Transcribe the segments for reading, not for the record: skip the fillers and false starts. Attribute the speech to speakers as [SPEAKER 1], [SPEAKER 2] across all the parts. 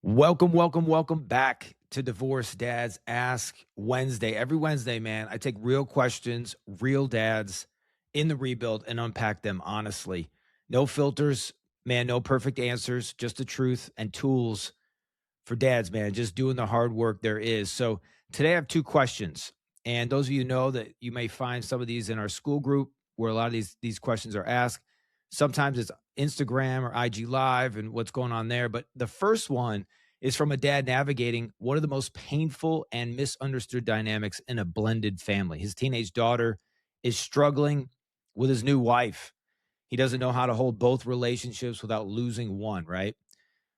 [SPEAKER 1] Welcome back to Divorce Dads Ask Wednesday. Every Wednesday, man, I take real questions, real dads in the rebuild and unpack them honestly. No filters, man, no perfect answers, just the truth and tools for dads, man, just doing the hard work there is. So today I have two questions. And those of you know that you may find some of these in our school group where a lot of these questions are asked. Sometimes it's Instagram or IG Live and what's going on there. But the first one is from a dad navigating one of the most painful and misunderstood dynamics in a blended family. His teenage daughter is struggling with his new wife. He doesn't know how to hold both relationships without losing one, right?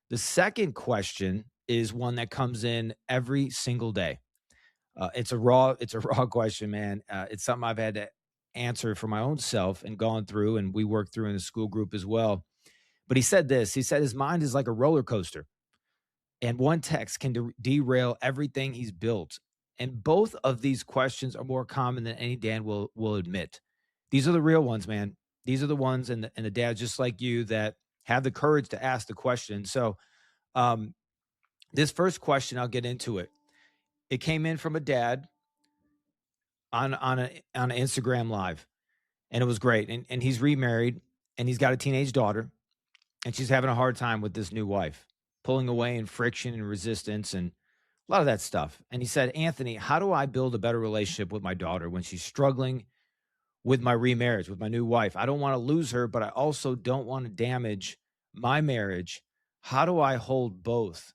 [SPEAKER 1] The second question is one that comes in every single day. It's a raw question, man. It's something I've had to answer for my own self and gone through, and we work through in the school group as well. But he said this. He said his mind is like a roller coaster, and one text can derail everything he's built. And both of these questions are more common than any dad will admit. These are the real ones, man. These are the ones, and the dads just like you that have the courage to ask the question. So, um, this first question, I'll get into it. It came in from a dad on an Instagram live, and it was great. And he's remarried, and he's got a teenage daughter, and she's having a hard time with this new wife, pulling away and friction and resistance and a lot of that stuff. And he said, Anthony, how do I build a better relationship with my daughter when she's struggling with my remarriage, with my new wife? I don't want to lose her, but I also don't want to damage my marriage. How do I hold both?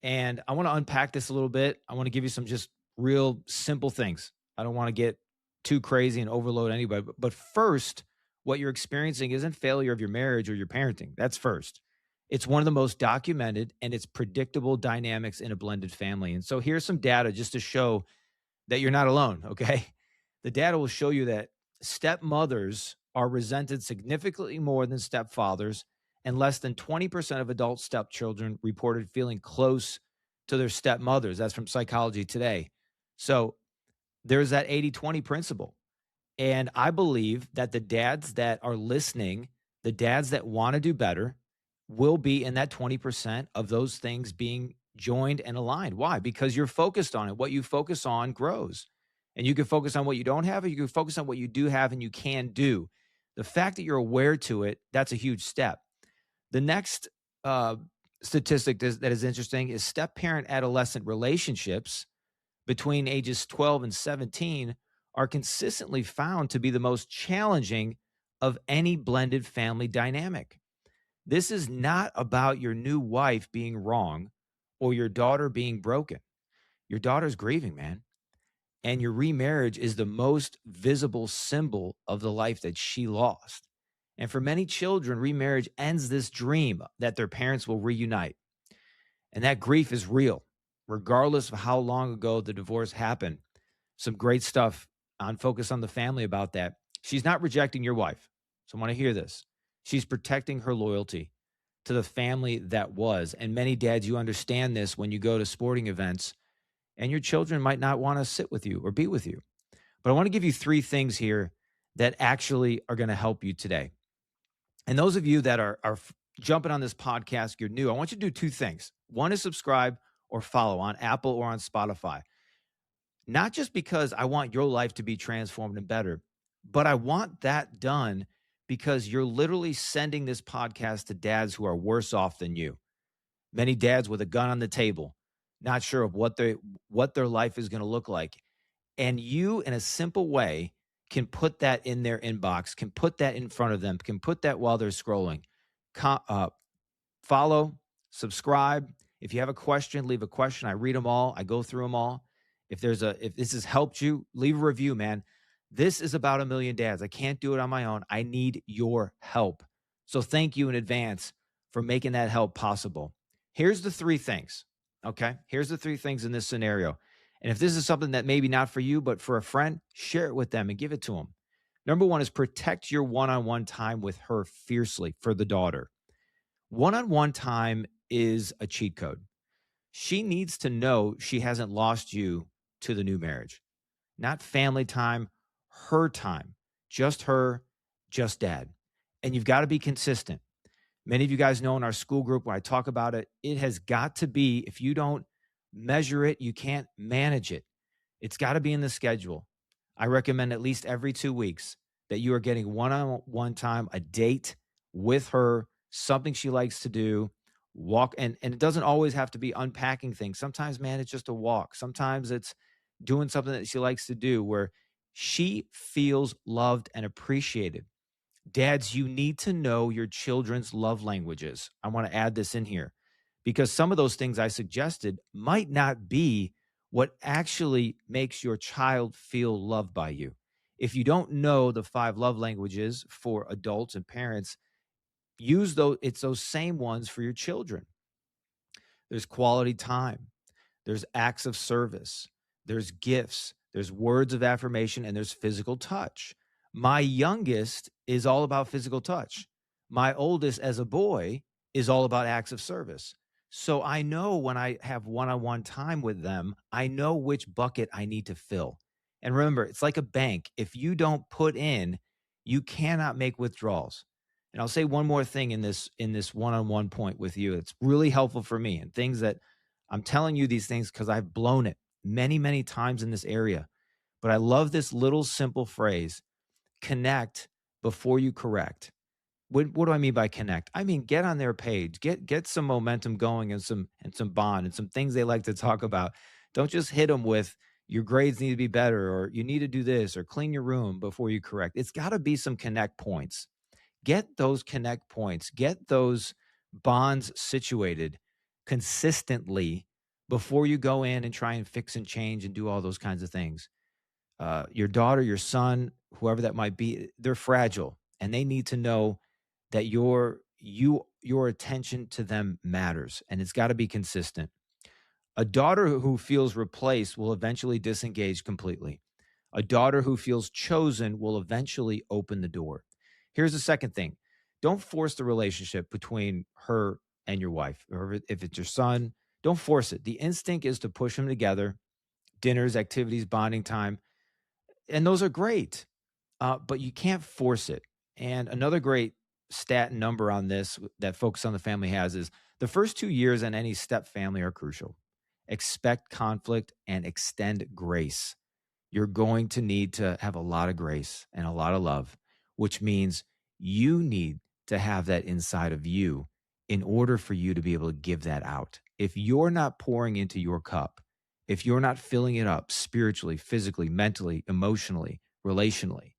[SPEAKER 1] And I want to unpack this a little bit. I want to give you some just real simple things. I don't want to get too crazy and overload anybody. But first, what you're experiencing isn't failure of your marriage or your parenting. That's first. It's one of the most documented and it's predictable dynamics in a blended family. And so here's some data just to show that you're not alone, okay? The data will show you that stepmothers are resented significantly more than stepfathers, and less than 20% of adult stepchildren reported feeling close to their stepmothers. That's from Psychology Today. So there's that 80-20 principle. And I believe that the dads that are listening, the dads that want to do better, will be in that 20% of those things being joined and aligned. Why? Because you're focused on it. What you focus on grows. And you can focus on what you don't have, or you can focus on what you do have and you can do. The fact that you're aware to it, that's a huge step. The next statistic that is interesting is step-parent adolescent relationships between ages 12 and 17 are consistently found to be the most challenging of any blended family dynamic. This is not about your new wife being wrong or your daughter being broken. Your daughter's grieving, man. And your remarriage is the most visible symbol of the life that she lost. And for many children, remarriage ends this dream that their parents will reunite. And that grief is real, regardless of how long ago the divorce happened. Some great stuff on Focus on the Family about that. She's not rejecting your wife. So I want to hear this. She's protecting her loyalty to the family that was. And many dads, you understand this when you go to sporting events and your children might not want to sit with you or be with you. But I want to give you three things here that actually are going to help you today. And those of you that are jumping on this podcast, you're new, I want you to do two things. One is subscribe or follow on Apple or on Spotify. Not just because I want your life to be transformed and better, but I want that done because you're literally sending this podcast to dads who are worse off than you. Many dads with a gun on the table, not sure of what their life is going to look like. And you, in a simple way, can put that in their inbox, can put that in front of them, can put that while they're scrolling. Follow, subscribe. If you have a question, leave a question. I read them all. I go through them all. If this has helped you, leave a review, man. This is about 1 million dads. I can't do it on my own. I need your help. So thank you in advance for making that help possible. Here's the three things, okay? Here's the three things in this scenario. And if this is something that maybe not for you, but for a friend, share it with them and give it to them. Number one is protect your one-on-one time with her fiercely for the daughter. One-on-one time is a cheat code. She needs to know she hasn't lost you to the new marriage. Not family time, her time. Just her, just dad. And you've got to be consistent. Many of you guys know in our school group when I talk about it, it has got to be, if you don't measure it, you can't manage it. It's got to be in the schedule. I recommend at least every 2 weeks that you are getting one-on-one time, a date with her, something she likes to do, walk. And it doesn't always have to be unpacking things. Sometimes, man, it's just a walk. Sometimes it's doing something that she likes to do where she feels loved and appreciated. Dads, you need to know your children's love languages. I want to add this in here because some of those things I suggested might not be what actually makes your child feel loved by you. If you don't know the 5 love languages for adults and parents, use those, it's those same ones for your children. There's quality time, there's acts of service, there's gifts, there's words of affirmation, and there's physical touch. My youngest is all about physical touch. My oldest, as a boy, is all about acts of service. So I know when I have one on one time with them, I know which bucket I need to fill. And remember, it's like a bank. If you don't put in, you cannot make withdrawals. And I'll say one more thing in this one-on-one point with you. It's really helpful for me and things that I'm telling you these things because I've blown it many, many times in this area. But I love this little simple phrase, connect before you correct. What do I mean by connect? I mean, get on their page, get some momentum going and some bond and some things they like to talk about. Don't just hit them with your grades need to be better or you need to do this or clean your room before you correct. It's got to be some connect points. Get those connect points, get those bonds situated consistently before you go in and try and fix and change and do all those kinds of things. Your daughter, your son, whoever that might be, they're fragile and they need to know that your attention to them matters and it's got to be consistent. A daughter who feels replaced will eventually disengage completely. A daughter who feels chosen will eventually open the door. Here's the second thing. Don't force the relationship between her and your wife, or if it's your son, don't force it. The instinct is to push them together, dinners, activities, bonding time, and those are great, but you can't force it. And another great stat and number on this that Focus on the Family has is the first 2 years in any step family are crucial. Expect conflict and extend grace. You're going to need to have a lot of grace and a lot of love, which means you need to have that inside of you in order for you to be able to give that out. If you're not pouring into your cup, if you're not filling it up spiritually, physically, mentally, emotionally, relationally,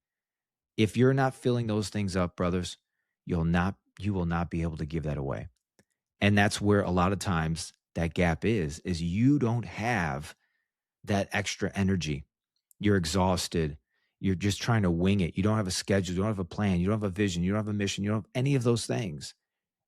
[SPEAKER 1] if you're not filling those things up, brothers, you will not be able to give that away. And that's where a lot of times that gap is you don't have that extra energy. You're exhausted. You're just trying to wing it. You don't have a schedule. You don't have a plan. You don't have a vision. You don't have a mission. You don't have any of those things.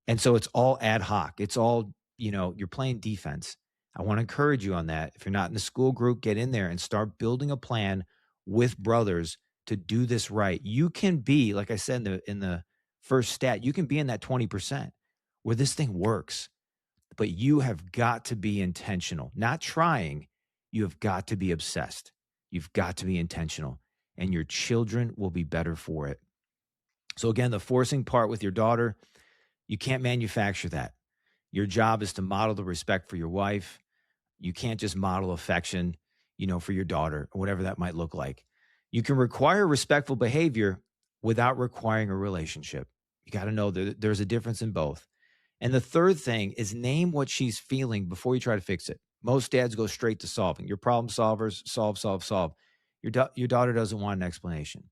[SPEAKER 1] And so it's all ad hoc. It's all, you're playing defense. I want to encourage you on that. If you're not in the school group, get in there and start building a plan with brothers to do this right. You can be, like I said in the first stat, you can be in that 20% where this thing works. But you have got to be intentional, not trying. You have got to be obsessed. You've got to be intentional, and your children will be better for it. So, again, the forcing part with your daughter, you can't manufacture that. Your job is to model the respect for your wife. You can't just model affection, for your daughter, or whatever that might look like. You can require respectful behavior without requiring a relationship. You got to know that there's a difference in both. And the third thing is name what she's feeling before you try to fix it. Most dads go straight to solving. You're problem solvers, solve, solve, solve. Your daughter doesn't want an explanation.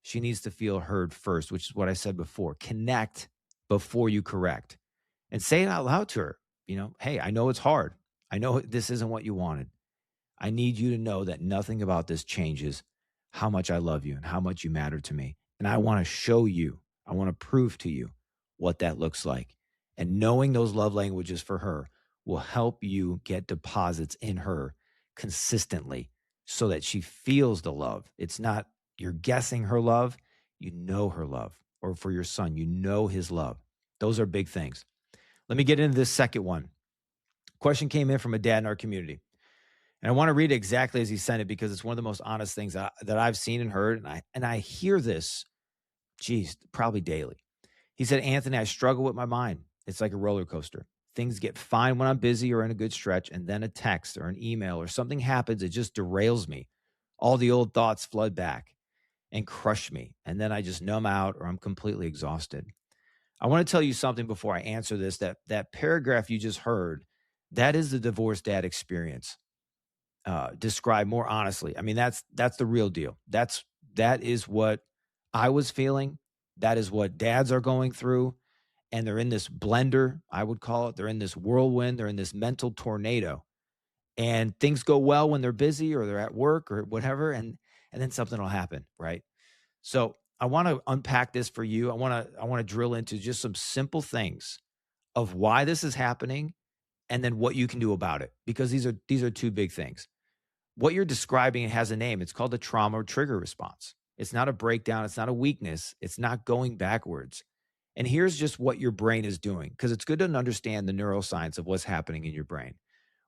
[SPEAKER 1] She needs to feel heard first, which is what I said before. Connect before you correct. And say it out loud to her. Hey, I know it's hard. I know this isn't what you wanted. I need you to know that nothing about this changes how much I love you and how much you matter to me. And I want to show you, I want to prove to you what that looks like. And knowing those love languages for her will help you get deposits in her consistently so that she feels the love. It's not you're guessing her love, you know her love. Or for your son, you know his love. Those are big things. Let me get into this second one. Question came in from a dad in our community. And I want to read it exactly as he sent it because it's one of the most honest things that I've seen and heard. And I hear this, probably daily. He said, Anthony, I struggle with my mind. It's like a roller coaster. Things get fine when I'm busy or in a good stretch, and then a text or an email or something happens. It just derails me. All the old thoughts flood back and crush me. And then I just numb out or I'm completely exhausted. I want to tell you something before I answer this. That paragraph you just heard, that is the divorced dad experience. Described more honestly. I mean, that's the real deal. That is what I was feeling. That is what dads are going through. And they're in this blender, I would call it. They're in this whirlwind. They're in this mental tornado. And things go well when they're busy or they're at work or whatever. And then something will happen, right? So I want to unpack this for you. I want to drill into just some simple things of why this is happening and then what you can do about it. Because these are two big things. What you're describing has a name. It's called the trauma or trigger response. It's not a breakdown. It's not a weakness. It's not going backwards. And here's just what your brain is doing, because it's good to understand the neuroscience of what's happening in your brain.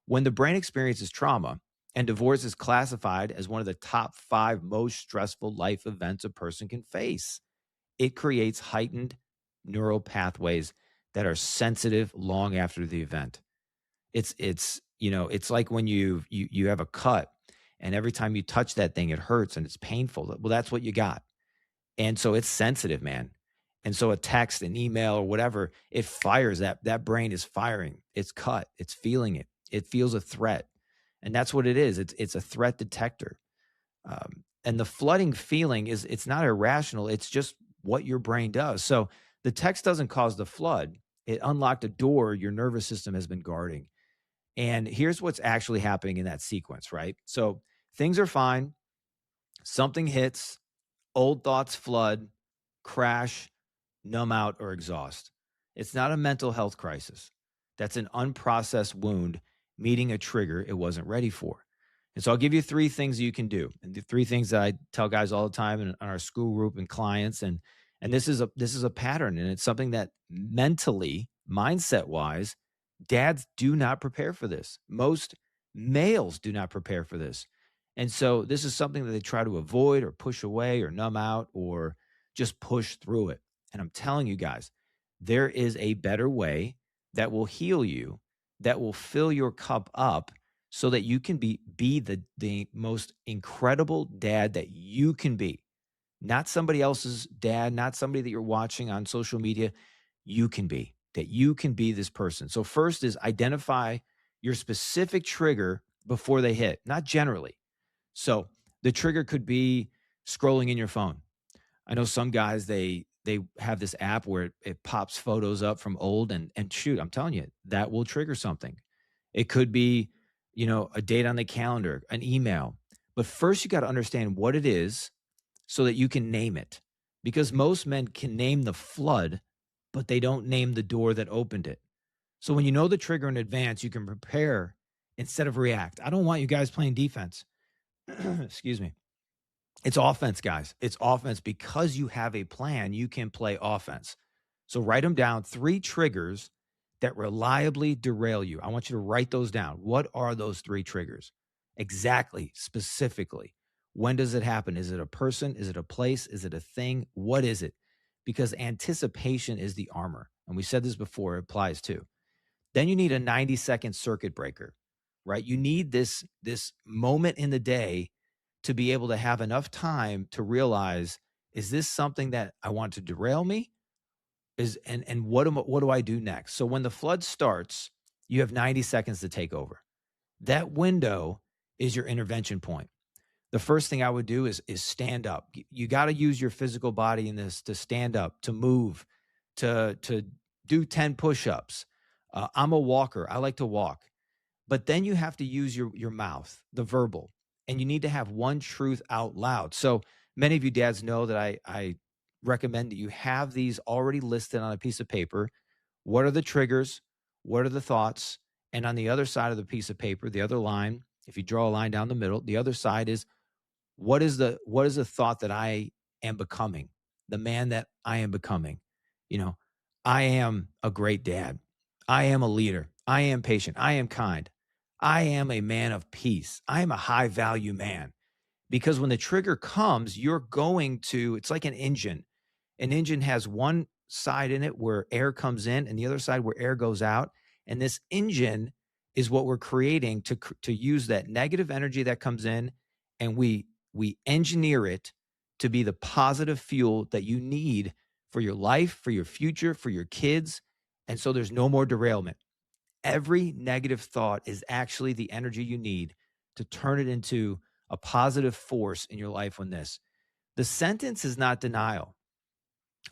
[SPEAKER 1] When the brain experiences trauma, and divorce is classified as one of the top 5 most stressful life events a person can face, it creates heightened neural pathways that are sensitive long after the event. It's like when you have a cut and every time you touch that thing, it hurts and it's painful. Well, that's what you got. And so it's sensitive, man. And so a text, an email or whatever, it fires that brain is firing. It's cut. It's feeling it. It feels a threat. And that's what it is. It's a threat detector. And the flooding feeling it's not irrational. It's just what your brain does. So the text doesn't cause the flood. It unlocked a door your nervous system has been guarding. And here's what's actually happening in that sequence, right? So things are fine. Something hits, old thoughts flood, crash, numb out, or exhaust. It's not a mental health crisis. That's an unprocessed wound meeting a trigger it wasn't ready for. And so I'll give you 3 things you can do. And the 3 things that I tell guys all the time in our school group and clients. And this is a pattern. And it's something that mentally, mindset wise, dads do not prepare for this. Most males do not prepare for this. And so this is something that they try to avoid or push away or numb out or just push through it. And I'm telling you guys, there is a better way that will heal you, that will fill your cup up so that you can be the most incredible dad that you can be. Not somebody else's dad, not somebody that you're watching on social media. You can be, that you can be this person. So first is identify your specific trigger before they hit, not generally. So the trigger could be scrolling in your phone. I know some guys, they have this app where it pops photos up from old and shoot, I'm telling you, that will trigger something. It could be, a date on the calendar, an email. But first you got to understand what it is so that you can name it. Because most men can name the flood, but they don't name the door that opened it. So when you know the trigger in advance, you can prepare instead of react. I don't want you guys playing defense. Excuse me. It's offense, guys. It's offense. Because you have a plan, you can play offense. So write them down, 3 triggers that reliably derail you. I want you to write those down. What are those 3 triggers? Exactly, specifically. When does it happen? Is it a person? Is it a place? Is it a thing? What is it? Because anticipation is the armor. And we said this before, it applies too. Then you need a 90-second circuit breaker, right? You need this moment in the day to be able to have enough time to realize, is this something that I want to derail me? And what do I do next? So when the flood starts, you have 90 seconds to take over. That window is your intervention point. The first thing I would do is stand up. You got to use your physical body in this to stand up, to move, to do 10 push-ups. I'm a walker. I like to walk. But then you have to use your mouth, the verbal, and you need to have one truth out loud. So many of you dads know that I recommend that you have these already listed on a piece of paper. What are the triggers? What are the thoughts? And on the other side of the piece of paper, the other line, if you draw a line down the middle, the other side is what is the thought that I am becoming, the man that I am becoming. I am a great dad. I am a leader. I am patient. I am kind. I am a man of peace. I am a high value man. Because when the trigger comes, it's like an engine. An engine has one side in it where air comes in and the other side where air goes out. And this engine is what we're creating to use that negative energy that comes in, and we engineer it to be the positive fuel that you need for your life, for your future, for your kids. And so there's no more derailment. Every negative thought is actually the energy you need to turn it into a positive force in your life. When this, the sentence is not denial.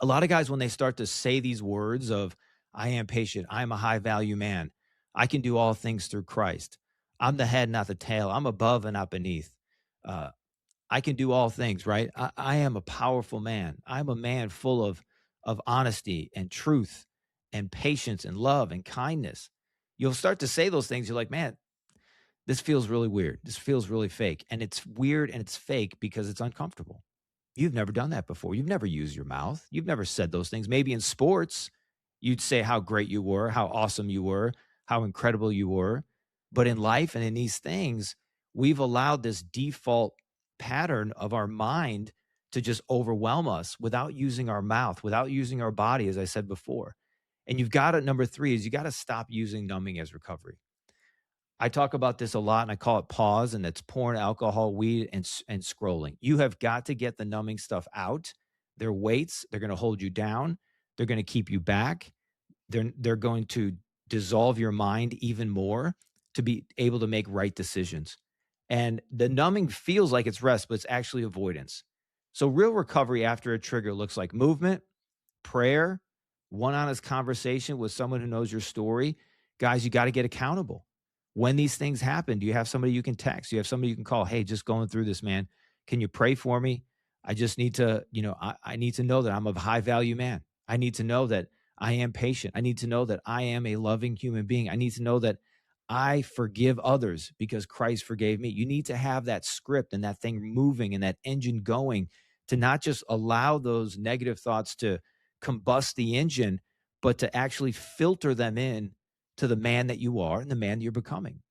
[SPEAKER 1] A lot of guys, when they start to say these words of, I am patient, I am a high value man, I can do all things through Christ, I'm the head, not the tail, I'm above and not beneath, uh, I can do all things, right? I am a powerful man. I'm a man full of honesty and truth and patience and love and kindness. You'll start to say those things. You're like, man, this feels really weird. This feels really fake. And it's weird and it's fake because it's uncomfortable. You've never done that before. You've never used your mouth. You've never said those things. Maybe in sports, you'd say how great you were, how awesome you were, how incredible you were. But in life and in these things, we've allowed this default pattern of our mind to just overwhelm us without using our mouth, without using our body, as I said before. And you've got to, number three is you got to stop using numbing as recovery. I talk about this a lot and I call it pause, and that's porn, alcohol, weed, and scrolling. You have got to get the numbing stuff out. They're weights. They're going to hold you down. They're going to keep you back. They're going to dissolve your mind even more to be able to make right decisions. And the numbing feels like it's rest, but it's actually avoidance. So real recovery after a trigger looks like movement, prayer, one honest conversation with someone who knows your story. Guys, you got to get accountable. When these things happen, do you have somebody you can text? Do you have somebody you can call? Hey, just going through this, man. Can you pray for me? I just need to, I need to know that I'm a high value man. I need to know that I am patient. I need to know that I am a loving human being. I need to know that I forgive others because Christ forgave me. You need to have that script and that thing moving and that engine going, to not just allow those negative thoughts to combust the engine, but to actually filter them in to the man that you are and the man you're becoming.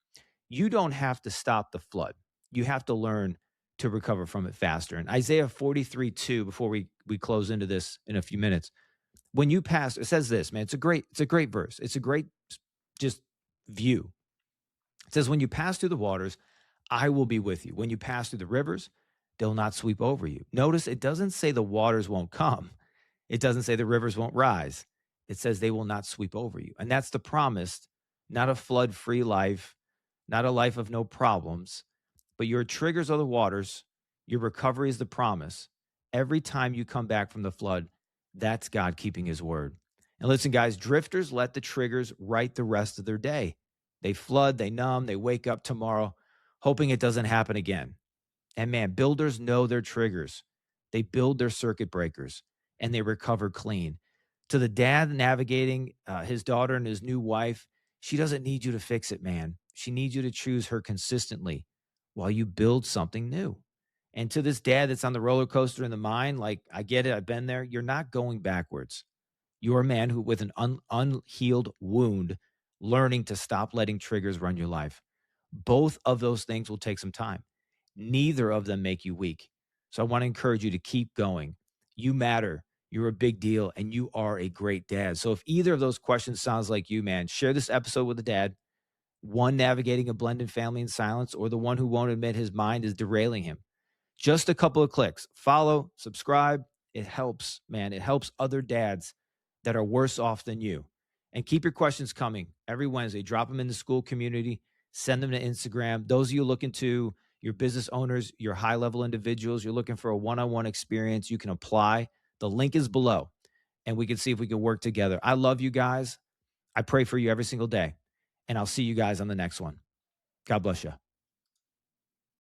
[SPEAKER 1] You don't have to stop the flood. You have to learn to recover from it faster. And Isaiah 43:2, before we close into this in a few minutes, when you pass, it says this, man, it's a great verse. It's a great just view. It says, when you pass through the waters, I will be with you. When you pass through the rivers, they'll not sweep over you. Notice it doesn't say the waters won't come. It doesn't say the rivers won't rise. It says they will not sweep over you. And that's the promise, not a flood-free life, not a life of no problems, but your triggers are the waters. Your recovery is the promise. Every time you come back from the flood, that's God keeping his word. And listen, guys, drifters let the triggers write the rest of their day. They flood, they numb, they wake up tomorrow hoping it doesn't happen again. And man, builders know their triggers. They build their circuit breakers and they recover clean. To the dad navigating his daughter and his new wife, she doesn't need you to fix it, man. She needs you to choose her consistently while you build something new. And to this dad that's on the roller coaster in the mind, like, I get it, I've been there. You're not going backwards. You're a man who, with an unhealed wound, learning to stop letting triggers run your life. Both of those things will take some time. Neither of them make you weak. So I want to encourage you to keep going. You matter. You're a big deal and you are a great dad. So if either of those questions sounds like you, man, share this episode with a dad, one navigating a blended family in silence, or the one who won't admit his mind is derailing him. Just a couple of clicks. Follow, subscribe. It helps, man. It helps other dads that are worse off than you. And keep your questions coming every Wednesday. Drop them in the school community. Send them to Instagram. Those of you looking to, your business owners, your high-level individuals, you're looking for a one-on-one experience, you can apply. The link is below, and we can see if we can work together. I love you guys. I pray for you every single day, and I'll see you guys on the next one. God bless you.